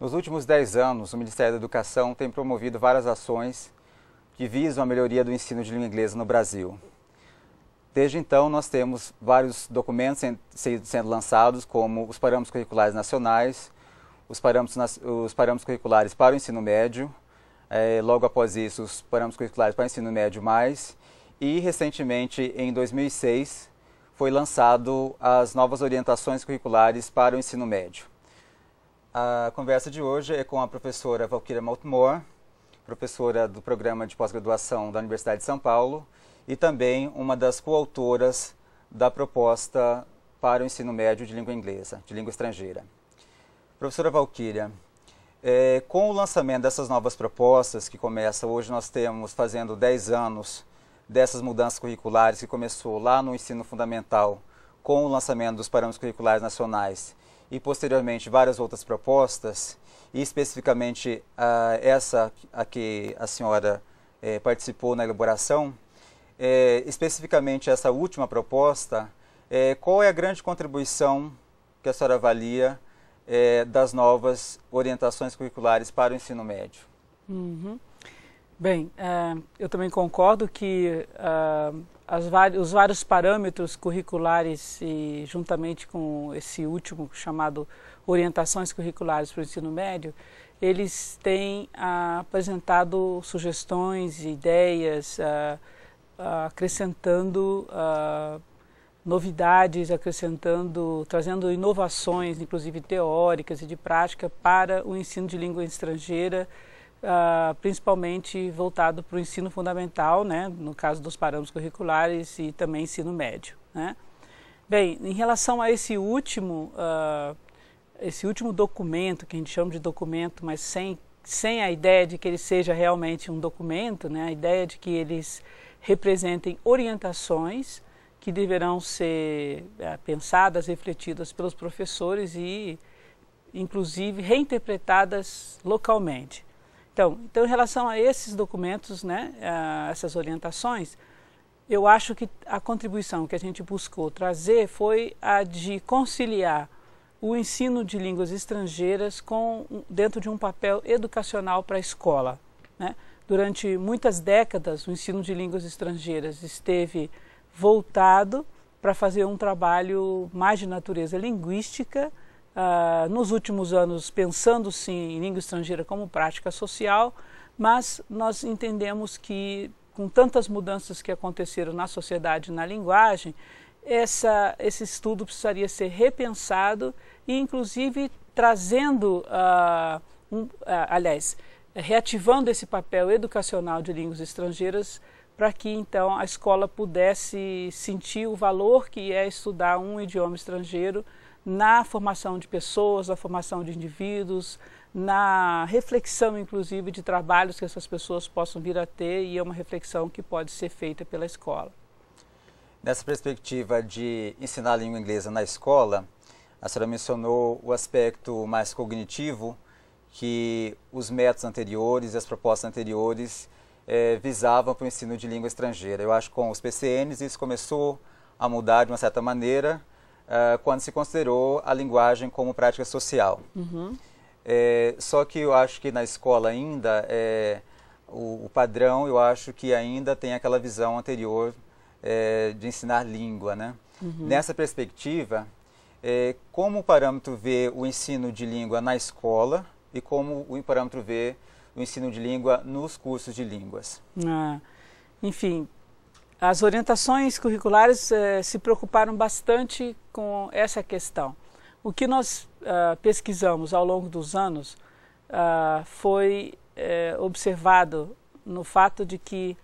Nos últimos 10 anos, o Ministério da Educação tem promovido várias ações que visam a melhoria do ensino de língua inglesa no Brasil. Desde então, nós temos vários documentos sendo lançados, como os parâmetros curriculares nacionais, os parâmetros curriculares para o ensino médio, logo após isso, os parâmetros curriculares para o ensino médio mais, e recentemente, em 2006, foi lançado as novas orientações curriculares para o ensino médio. A conversa de hoje é com a professora Valquíria Maltmore, professora do Programa de Pós-Graduação da Universidade de São Paulo e também uma das coautoras da proposta para o ensino médio de língua inglesa, de língua estrangeira. Professora Valquíria, com o lançamento dessas novas propostas, que começa hoje, nós temos fazendo 10 anos dessas mudanças curriculares, que começou lá no ensino fundamental, com o lançamento dos parâmetros curriculares nacionais, e posteriormente várias outras propostas, e especificamente essa a que a senhora participou na elaboração, especificamente essa última proposta, qual é a grande contribuição que a senhora avalia das novas orientações curriculares para o ensino médio? Bem, eu também concordo que os vários parâmetros curriculares, e juntamente com esse último chamado Orientações Curriculares para o Ensino Médio, eles têm apresentado sugestões, ideias, acrescentando novidades, trazendo inovações, inclusive teóricas e de prática, para o ensino de língua estrangeira, principalmente voltado para o ensino fundamental, né, no caso dos parâmetros curriculares, e também ensino médio, né. Bem, em relação a esse último documento, que a gente chama de documento, mas sem a ideia de que ele seja realmente um documento, né, a ideia de que eles representem orientações que deverão ser pensadas, refletidas pelos professores e, inclusive, reinterpretadas localmente. Então, em relação a esses documentos, né, essas orientações, eu acho que a contribuição que a gente buscou trazer foi a de conciliar o ensino de línguas estrangeiras dentro de um papel educacional para a escola, né? Durante muitas décadas, o ensino de línguas estrangeiras esteve voltado para fazer um trabalho mais de natureza linguística, nos últimos anos pensando sim em língua estrangeira como prática social, mas nós entendemos que com tantas mudanças que aconteceram na sociedade e na linguagem, esse estudo precisaria ser repensado e inclusive trazendo, reativando esse papel educacional de línguas estrangeiras para que então a escola pudesse sentir o valor que é estudar um idioma estrangeiro na formação de pessoas, na formação de indivíduos, na reflexão, inclusive, de trabalhos que essas pessoas possam vir a ter, e é uma reflexão que pode ser feita pela escola. Nessa perspectiva de ensinar a língua inglesa na escola, a senhora mencionou o aspecto mais cognitivo, que os métodos anteriores e as propostas anteriores visavam para o ensino de língua estrangeira. Eu acho que com os PCNs isso começou a mudar de uma certa maneira, quando se considerou a linguagem como prática social. Só que eu acho que na escola ainda, o padrão, eu acho que ainda tem aquela visão anterior de ensinar língua, né? Nessa perspectiva, como o parâmetro vê o ensino de língua na escola e como o parâmetro vê o ensino de língua nos cursos de línguas? Enfim, as orientações curriculares se preocuparam bastante com essa questão. O que nós pesquisamos ao longo dos anos foi observado no fato de que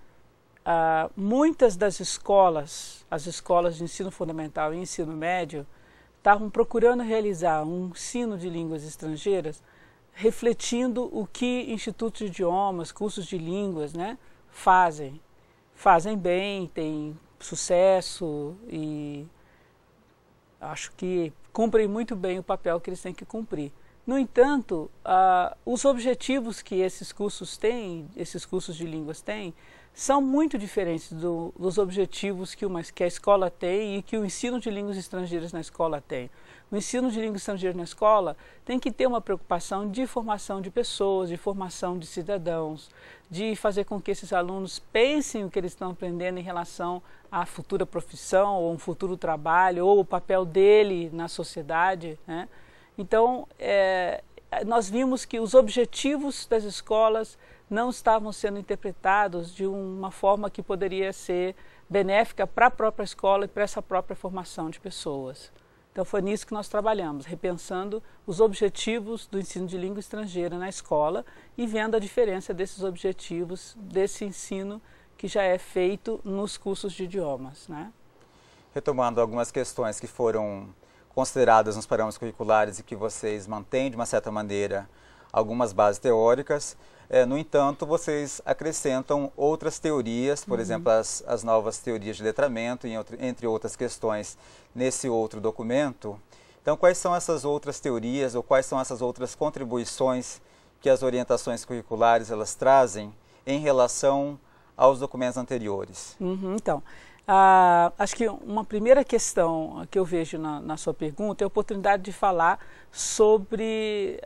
muitas das escolas, as escolas de ensino fundamental e ensino médio, estavam procurando realizar um ensino de línguas estrangeiras refletindo o que institutos de idiomas, cursos de línguas, né, fazem. Fazem bem, têm sucesso e acho que cumprem muito bem o papel que eles têm que cumprir. No entanto, os objetivos que esses cursos têm, esses cursos de línguas têm, são muito diferentes dos objetivos que a escola tem e que o ensino de línguas estrangeiras na escola tem. O ensino de língua estrangeira na escola tem que ter uma preocupação de formação de pessoas, de formação de cidadãos, de fazer com que esses alunos pensem o que eles estão aprendendo em relação à futura profissão, ou um futuro trabalho, ou o papel dele na sociedade, né? Então, nós vimos que os objetivos das escolas não estavam sendo interpretados de uma forma que poderia ser benéfica para a própria escola e para essa própria formação de pessoas. Então foi nisso que nós trabalhamos, repensando os objetivos do ensino de língua estrangeira na escola e vendo a diferença desses objetivos, desse ensino que já é feito nos cursos de idiomas, né? Retomando algumas questões que foram consideradas nos parâmetros curriculares e que vocês mantêm de uma certa maneira algumas bases teóricas, no entanto, vocês acrescentam outras teorias, por exemplo, as novas teorias de letramento, entre outras questões, nesse outro documento. Então, quais são essas outras teorias ou quais são essas outras contribuições que as orientações curriculares elas trazem em relação aos documentos anteriores? Então, acho que uma primeira questão que eu vejo na sua pergunta é a oportunidade de falar sobre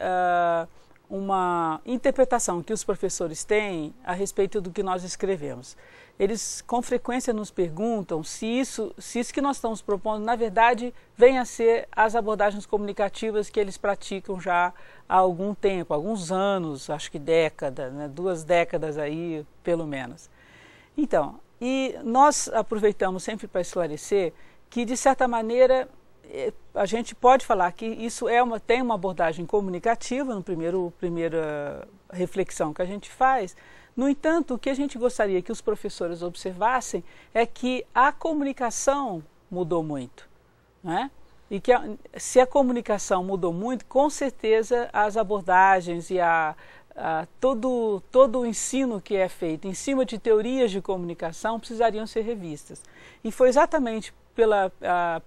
uma interpretação que os professores têm a respeito do que nós escrevemos. Eles com frequência nos perguntam se isso que nós estamos propondo, na verdade, vem a ser as abordagens comunicativas que eles praticam já há algum tempo, alguns anos, acho que década, né, 2 décadas aí, pelo menos. Então, e nós aproveitamos sempre para esclarecer que, de certa maneira, a gente pode falar que isso tem uma abordagem comunicativa, primeira reflexão que a gente faz. No entanto, o que a gente gostaria que os professores observassem é que a comunicação mudou muito, né? E que se a comunicação mudou muito, com certeza as abordagens e todo o ensino que é feito em cima de teorias de comunicação precisariam ser revistas. E foi exatamente pela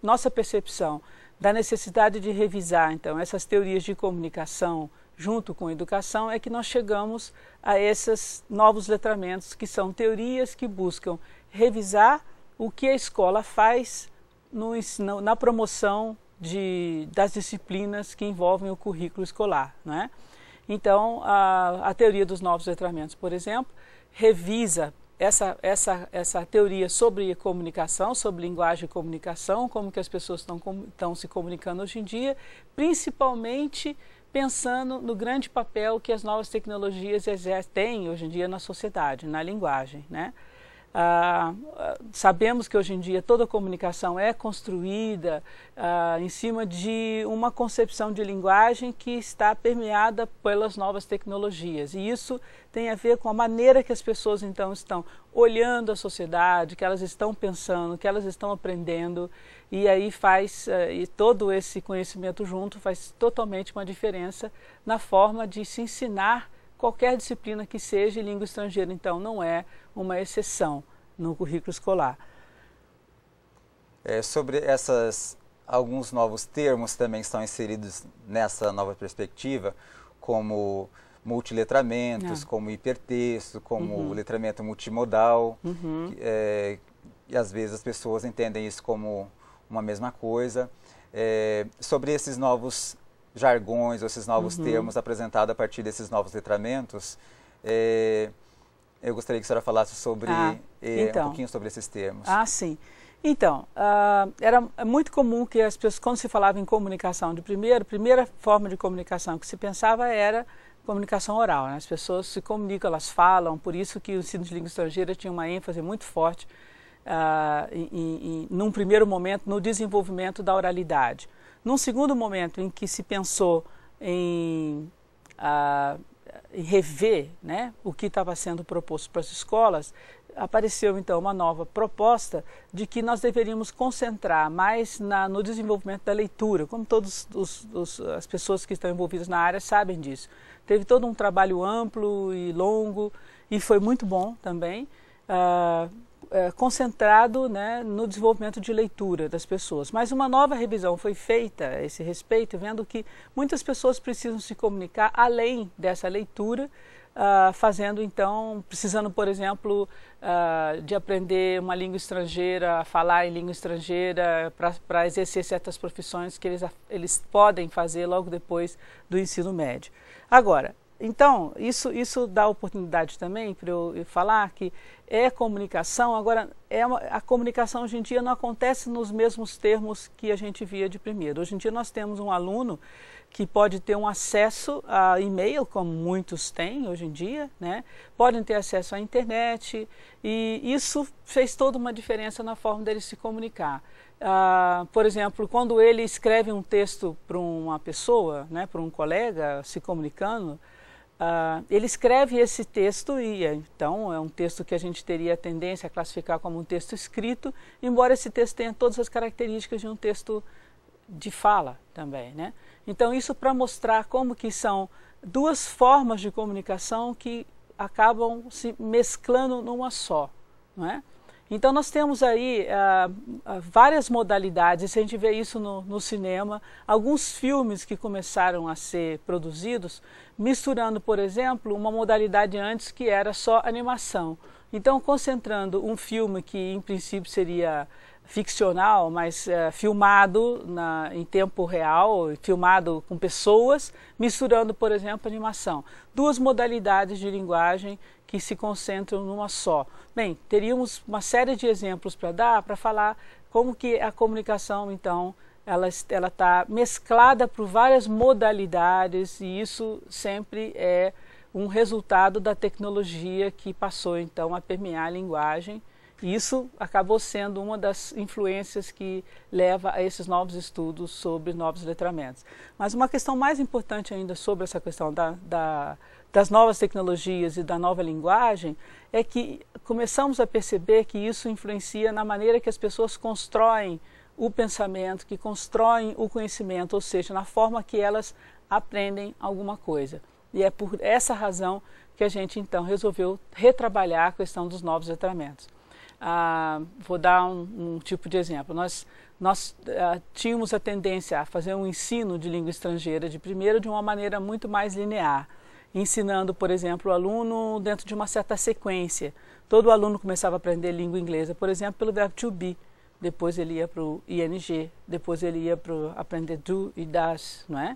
nossa percepção da necessidade de revisar, então, essas teorias de comunicação junto com a educação, é que nós chegamos a esses novos letramentos, que são teorias que buscam revisar o que a escola faz na promoção das disciplinas que envolvem o currículo escolar, né? Então, a teoria dos novos letramentos, por exemplo, revisa essa teoria sobre comunicação, sobre linguagem e comunicação, como que as pessoas estão se comunicando hoje em dia, principalmente pensando no grande papel que as novas tecnologias têm hoje em dia na sociedade, na linguagem, né? Sabemos que hoje em dia toda a comunicação é construída em cima de uma concepção de linguagem que está permeada pelas novas tecnologias, e isso tem a ver com a maneira que as pessoas então estão olhando a sociedade, que elas estão pensando, que elas estão aprendendo, e aí e todo esse conhecimento junto faz totalmente uma diferença na forma de se ensinar qualquer disciplina que seja, e língua estrangeira então não é uma exceção no currículo escolar. Sobre alguns novos termos também estão inseridos nessa nova perspectiva, como multiletramentos, como hipertexto, como letramento multimodal, e às vezes as pessoas entendem isso como uma mesma coisa. Sobre esses novos jargões, ou esses novos termos apresentados a partir desses novos letramentos, eu gostaria que a senhora falasse sobre um pouquinho sobre esses termos. Sim. Então, era muito comum que as pessoas, quando se falava em comunicação a primeira forma de comunicação que se pensava era comunicação oral, né? As pessoas se comunicam, elas falam, por isso que o ensino de língua estrangeira tinha uma ênfase muito forte, num primeiro momento, no desenvolvimento da oralidade. Num segundo momento, em que se pensou em rever, né, o que estava sendo proposto para as escolas, apareceu então uma nova proposta de que nós deveríamos concentrar mais no desenvolvimento da leitura, como todas as pessoas que estão envolvidas na área sabem disso. Teve todo um trabalho amplo e longo, e foi muito bom também, concentrado, né, no desenvolvimento de leitura das pessoas. Mas uma nova revisão foi feita a esse respeito, vendo que muitas pessoas precisam se comunicar além dessa leitura, fazendo então, precisando, por exemplo, de aprender uma língua estrangeira, falar em língua estrangeira para exercer certas profissões que eles podem fazer logo depois do ensino médio. Agora, então, isso dá oportunidade também para eu falar que é comunicação. Agora, a comunicação hoje em dia não acontece nos mesmos termos que a gente via de primeiro. Hoje em dia nós temos um aluno que pode ter um acesso a e-mail, como muitos têm hoje em dia, né? Podem ter acesso à internet, e isso fez toda uma diferença na forma dele se comunicar. Por exemplo, quando ele escreve um texto para uma pessoa, né, para um colega se comunicando, ele escreve esse texto e então é um texto que a gente teria a tendência a classificar como um texto escrito, embora esse texto tenha todas as características de um texto de fala também, né? Então isso para mostrar como que são duas formas de comunicação que acabam se mesclando numa só, não é? Então nós temos aí várias modalidades, a gente vê isso no cinema, alguns filmes que começaram a ser produzidos, misturando, por exemplo, uma modalidade antes que era só animação. Então concentrando um filme que em princípio seria ficcional, mas filmado em tempo real, filmado com pessoas, misturando, por exemplo, animação. Duas modalidades de linguagem que se concentram numa só. Bem, teríamos uma série de exemplos para dar, para falar como que a comunicação, então, ela está mesclada por várias modalidades, e isso sempre é um resultado da tecnologia que passou, então, a permear a linguagem. E isso acabou sendo uma das influências que leva a esses novos estudos sobre novos letramentos. Mas uma questão mais importante ainda sobre essa questão das novas tecnologias e da nova linguagem é que começamos a perceber que isso influencia na maneira que as pessoas constroem o pensamento, que constroem o conhecimento, ou seja, na forma que elas aprendem alguma coisa. E é por essa razão que a gente então resolveu retrabalhar a questão dos novos letramentos. Vou dar um tipo de exemplo. Nós tínhamos a tendência a fazer um ensino de língua estrangeira de uma maneira muito mais linear, ensinando, por exemplo, o aluno dentro de uma certa sequência. Todo aluno começava a aprender língua inglesa, por exemplo, pelo verbo to be, depois ele ia para o ing, depois ele ia para aprender do e das, não é?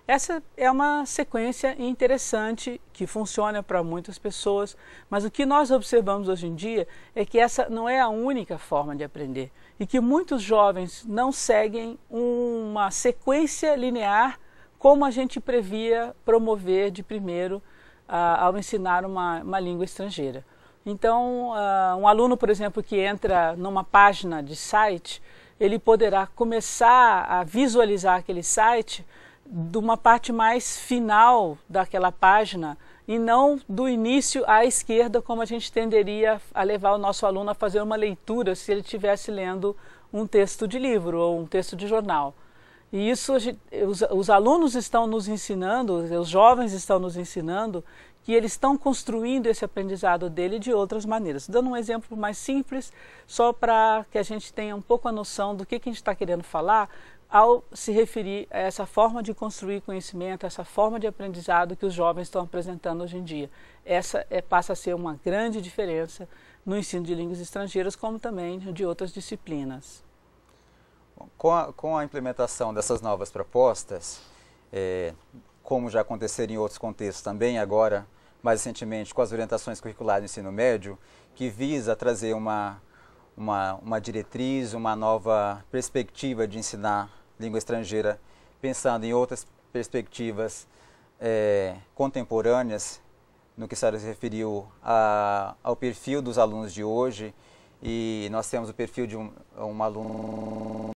Essa é uma sequência interessante que funciona para muitas pessoas, mas o que nós observamos hoje em dia é que essa não é a única forma de aprender e que muitos jovens não seguem uma sequência linear como a gente previa promover de primeiro ao ensinar uma língua estrangeira. Então, um aluno, por exemplo, que entra numa página de site, ele poderá começar a visualizar aquele site de uma parte mais final daquela página e não do início à esquerda, como a gente tenderia a levar o nosso aluno a fazer uma leitura se ele estivesse lendo um texto de livro ou um texto de jornal. E isso os alunos estão nos ensinando, os jovens estão nos ensinando que eles estão construindo esse aprendizado dele de outras maneiras. Dando um exemplo mais simples, só para que a gente tenha um pouco a noção do que a gente está querendo falar ao se referir a essa forma de construir conhecimento, essa forma de aprendizado que os jovens estão apresentando hoje em dia. Essa passa a ser uma grande diferença no ensino de línguas estrangeiras, como também de outras disciplinas. Com a implementação dessas novas propostas, como já aconteceram em outros contextos também, agora, mais recentemente, com as orientações curriculares do ensino médio, que visa trazer uma diretriz, uma nova perspectiva de ensinar língua estrangeira, pensando em outras perspectivas contemporâneas, no que a senhora se referiu ao perfil dos alunos de hoje, e nós temos o perfil de um aluno